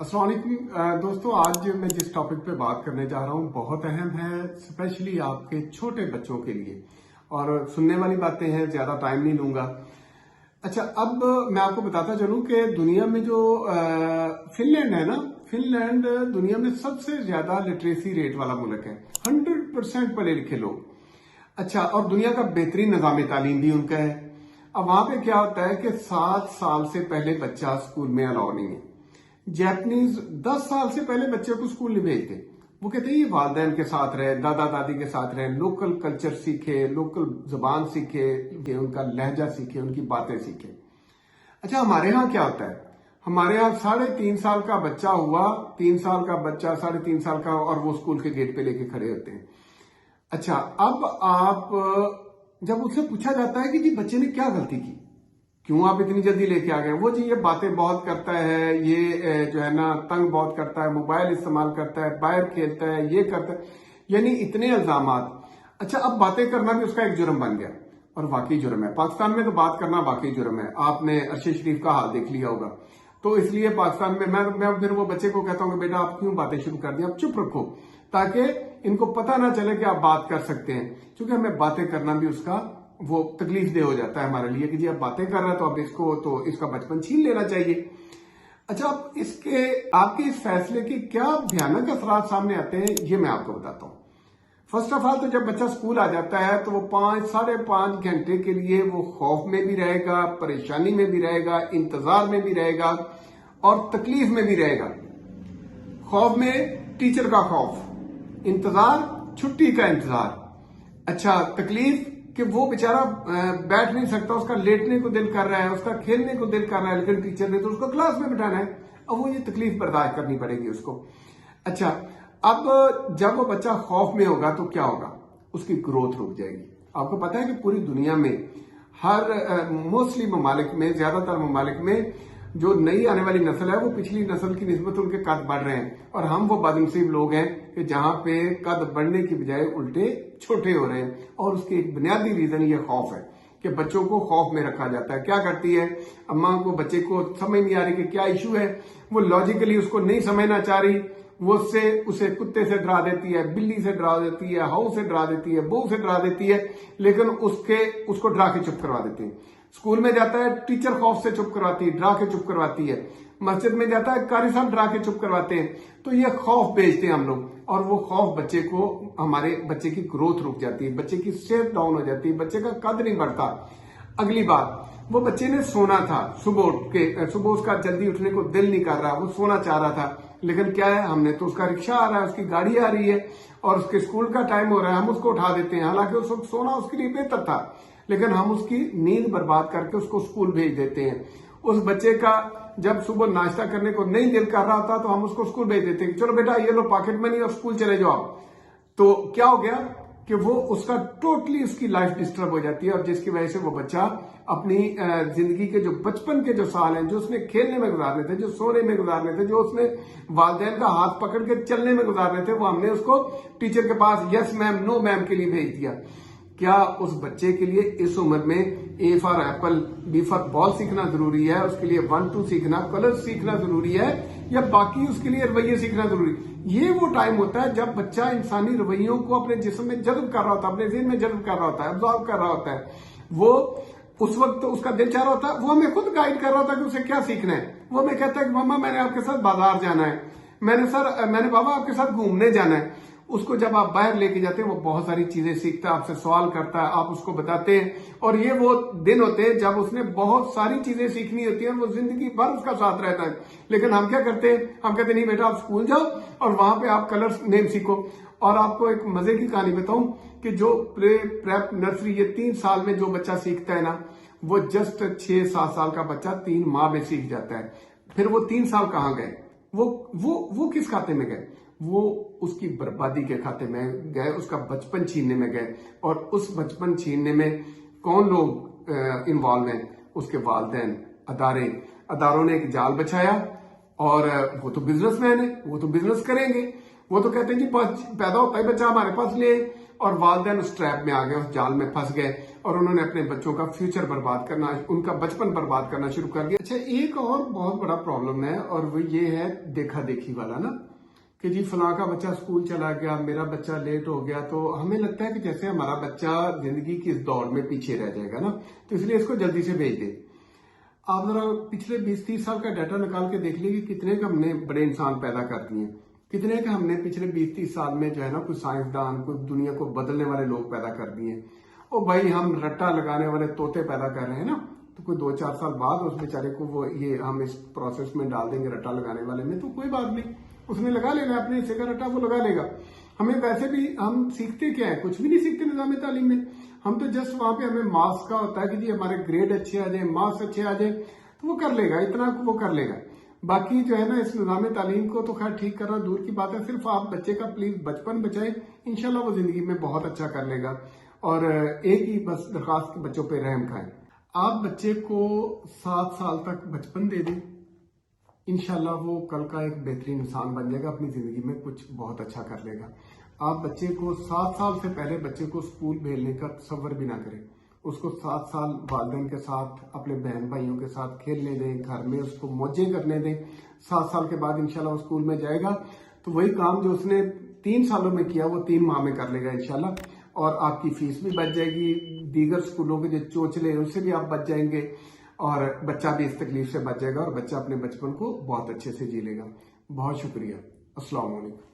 अस्सलाम वालेकुम दोस्तों, आज मैं जिस टॉपिक पे बात करने जा रहा हूँ बहुत अहम है, स्पेशली आपके छोटे बच्चों के लिए। और सुनने वाली बातें हैं, ज्यादा टाइम नहीं लूंगा। अच्छा, अब मैं आपको बताता चलूं कि दुनिया में जो फिनलैंड है ना, फिनलैंड दुनिया में सबसे ज्यादा लिटरेसी रेट वाला मुल्क है। 100% पढ़े लिखे लोग। अच्छा, और दुनिया का बेहतरीन निजाम तालीम भी उनका है। अब वहां पे क्या होता है कि 7 साल से पहले बच्चा स्कूल में अलाउ नहीं है। जैपनीज 10 साल से पहले बच्चे को स्कूल नहीं भेजते। वो कहते हैं ये वालिदैन के साथ रहे, दादा दादी के साथ रहे, लोकल कल्चर सीखे, लोकल जबान सीखे, उनका लहजा सीखे, उनकी बातें सीखे। अच्छा, हमारे यहाँ क्या होता है? हमारे यहाँ 3.5 साल का बच्चा हुआ, 3 साल का बच्चा 3.5 साल का, और वो स्कूल के गेट पे लेके खड़े होते हैं। अच्छा, अब आप जब उससे पूछा जाता है कि जी बच्चे ने क्या गलती की, क्यों आप इतनी जल्दी लेके आ गए? वो जी ये बातें बहुत करता है, ये जो है ना तंग बहुत करता है, मोबाइल इस्तेमाल करता है, बाहर खेलता है, ये करता है, यानी इतने इल्जामात। अच्छा, अब बातें करना भी उसका एक जुर्म बन गया, और वाकई जुर्म है। पाकिस्तान में तो बात करना वाकई जुर्म है। आपने अरशद शरीफ का हाल देख लिया होगा। तो इसलिए पाकिस्तान में मैं फिर वो बच्चे को कहता हूँ कि बेटा आप क्यों बातें शुरू कर दी, आप चुप रखो, ताकि इनको पता ना चले कि आप बात कर सकते हैं। क्योंकि हमें बातें करना भी उसका वो तकलीफ दे हो जाता है हमारे लिए कि जी आप बातें कर रहे हैं तो अब इसका बचपन छीन लेना चाहिए। अच्छा, अब आपके इस फैसले के क्या भयानक असरात सामने आते हैं, ये मैं आपको बताता हूँ। फर्स्ट ऑफ ऑल तो जब बच्चा स्कूल आ जाता है तो वो 5-5.5 घंटे के लिए वो खौफ में भी रहेगा, परेशानी में भी रहेगा, इंतजार में भी रहेगा, और तकलीफ में भी रहेगा। खौफ में टीचर का खौफ, इंतजार छुट्टी का इंतजार। अच्छा, तकलीफ कि वो बेचारा बैठ नहीं सकता, उसका लेटने को दिल कर रहा है, उसका खेलने को दिल कर रहा है, लेकिन टीचर ने तो उसको क्लास में बिठाना है। अब वो ये तकलीफ बर्दाश्त करनी पड़ेगी उसको। अच्छा, अब जब वो बच्चा खौफ में होगा तो क्या होगा? उसकी ग्रोथ रुक जाएगी। आपको पता है कि पूरी दुनिया में हर मोस्टली ममालिक में, ज्यादातर ममालिक में जो नई आने वाली नस्ल है वो पिछली नस्ल की निस्बत उनके कद बढ़ रहे हैं, और हम वो बदनसीब लोग हैं कि जहां पे कद बढ़ने की बजाय उल्टे छोटे हो रहे हैं। और उसकी एक बुनियादी रीजन ये खौफ है कि बच्चों को खौफ में रखा जाता है। क्या करती है अम्मा को, बच्चे को समझ नहीं आ रही कि क्या इशू है, वो लॉजिकली उसको नहीं समझना चाह रही, वो उसे कुत्ते से डरा देती है, बिल्ली से डरा देती है, हाउ से डरा देती है, बहू से डरा देती है, लेकिन उसको डरा के चुप करवा देती है। स्कूल में जाता है, टीचर खौफ से चुप करवाती है, डरा के चुप करवाती है। मस्जिद में जाता है, कारी साहब डरा के चुप करवाते हैं। तो ये खौफ बेचते हैं हम लोग, और वो खौफ हमारे बच्चे की ग्रोथ रुक जाती है, बच्चे की सेहत डाउन हो जाती है, बच्चे का कद नहीं बढ़ता। अगली बात, वो बच्चे ने सोना था, सुबह उसका जल्दी उठने को दिल नहीं कर रहा, वो सोना चाह रहा था, लेकिन क्या है, हमने तो उसका रिक्शा आ रहा है, उसकी गाड़ी आ रही है, और उसके स्कूल का टाइम हो रहा है, हम उसको उठा देते हैं। हालांकि उस वक्त सोना उसके लिए बेहतर था, लेकिन हम उसकी नींद बर्बाद करके उसको स्कूल भेज देते हैं। उस बच्चे का जब सुबह नाश्ता करने को नहीं दिल कर रहा होता तो हम उसको स्कूल भेज देते हैं, चलो बेटा ये लो पॉकेट मनी और स्कूल चले जाओ आप। तो क्या हो गया कि वो उसका टोटली उसकी लाइफ डिस्टर्ब हो जाती है, और जिसकी वजह से वो बच्चा अपनी जिंदगी के जो बचपन के जो साल हैं, जो उसने खेलने में गुजारने थे, जो सोने में गुजारने थे, जो उसने वालिदैन का हाथ पकड़ के चलने में गुजारने थे, वो हमने उसको टीचर के पास यस मैम नो मैम के लिए भेज दिया। क्या उस बच्चे के लिए इस उम्र में A for apple, B for ball सीखना जरूरी है? उसके लिए 1-2 सीखना, कलर सीखना जरूरी है, या बाकी उसके लिए रवैये सीखना जरूरी? ये वो टाइम होता है जब बच्चा इंसानी रवैयों को अपने जिस्म में जज्ब कर रहा होता है, अपने ज़हन में जज्ब कर रहा होता है, ऑब्जॉर्व कर रहा होता है। वो उस वक्त तो उसका दिल चाह रहा होता है, वो हमें खुद गाइड कर रहा होता है कि उसे क्या सीखना है। वो हमें कहता है कि मम्मा मैंने आपके साथ बाजार जाना है, मैंने बाबा आपके साथ घूमने जाना है। उसको जब आप बाहर लेके जाते हैं वो बहुत सारी चीजें सीखता है, आपसे सवाल करता है, आप उसको बताते हैं, और ये वो दिन होते हैं जब उसने बहुत सारी चीजें सीखनी होती हैं, वो जिंदगी भर उसका साथ रहता है। लेकिन हम क्या करते हैं, हम कहते नहीं बेटा आप स्कूल जाओ और वहां पे आप कलर्स नेम सीखो। और आपको एक मजे की कहानी बताऊं कि जो प्ले प्रेप नर्सरी ये 3 साल में जो बच्चा सीखता है ना, वो जस्ट 6-7 साल का बच्चा 3 माह में सीख जाता है। फिर वो 3 साल कहाँ गए? वो किस खाते में गए? वो उसकी बर्बादी के खाते में गए, उसका बचपन छीनने में गए। और उस बचपन छीनने में कौन लोग इन्वॉल्व हैं? उसके वालिदैन, अदारों ने एक जाल बिछाया, और वो तो बिजनेसमैन है, वो तो बिजनेस करेंगे, वो तो कहते हैं जी पैदा होता है बच्चा हमारे पास ले, और वालिदैन उस ट्रैप में आ गए, उस जाल में फंस गए और उन्होंने अपने बच्चों का फ्यूचर बर्बाद करना, उनका बचपन बर्बाद करना शुरू कर दिया। अच्छा, एक और बहुत बड़ा प्रॉब्लम है और वो ये है देखा देखी वाला ना, कि जी फलां का बच्चा स्कूल चला गया, मेरा बच्चा लेट हो गया, तो हमें लगता है कि जैसे हमारा बच्चा जिंदगी की इस दौड़ में पीछे रह जाएगा ना, तो इसलिए इसको जल्दी से भेज दे। आप जरा पिछले 20-30 साल का डाटा निकाल के देख लीजिए कितने का हमने बड़े इंसान पैदा कर दिए, कितने का हमने पिछले 20-30 साल में जो है ना कोई साइंसदान, कोई दुनिया को बदलने वाले लोग पैदा कर दिए। ओ भाई, हम रट्टा लगाने वाले तोते पैदा कर रहे हैं ना, तो कोई 2-4 साल बाद उस बेचारे को वो ये हम इस प्रोसेस में डाल देंगे रट्टा लगाने वाले में, तो कोई बात नहीं, उसने लगा लेना अपने हिस्से का रट्टा, वो लगा लेगा। हमें वैसे भी हम सीखते क्या है, कुछ भी नहीं सीखते निजाम तालीम में। हम तो जस्ट वहां पे हमें मार्क्स का होता है कि जी हमारे ग्रेड अच्छे आ जाए, मार्क्स अच्छे आ जाए, तो वो कर लेगा, इतना वो कर लेगा। बाकी जो है ना इस निजाम तालीम को तो खैर ठीक करना दूर की बात है, सिर्फ आप बच्चे का प्लीज बचपन बचाए, इंशाल्लाह वो जिंदगी में बहुत अच्छा कर लेगा। और एक ही बस दरखास्त बच्चों पे रहम खाएं, आप बच्चे को 7 साल तक बचपन दे दें, इंशाल्लाह वो कल का एक बेहतरीन इंसान बन जाएगा, अपनी जिंदगी में कुछ बहुत अच्छा कर लेगा। आप बच्चे को 7 साल से पहले बच्चे को स्कूल भेजने का तसव्वुर भी ना करें। उसको 7 साल वालिदैन के साथ, अपने बहन भाइयों के साथ खेलने दें, घर में उसको मौजें करने दें। 7 साल के बाद इंशाल्लाह वो स्कूल में जाएगा तो वही काम जो उसने 3 सालों में किया वो 3 माह में कर लेगा इंशाल्लाह, और आपकी फीस भी बच जाएगी, दीगर स्कूलों के जो चोचले उनसे भी आप बच जाएंगे, और बच्चा भी इस तकलीफ से बच जाएगा और बच्चा अपने बचपन को बहुत अच्छे से जी लेगा। बहुत शुक्रिया। अस्सलाम वालेकुम।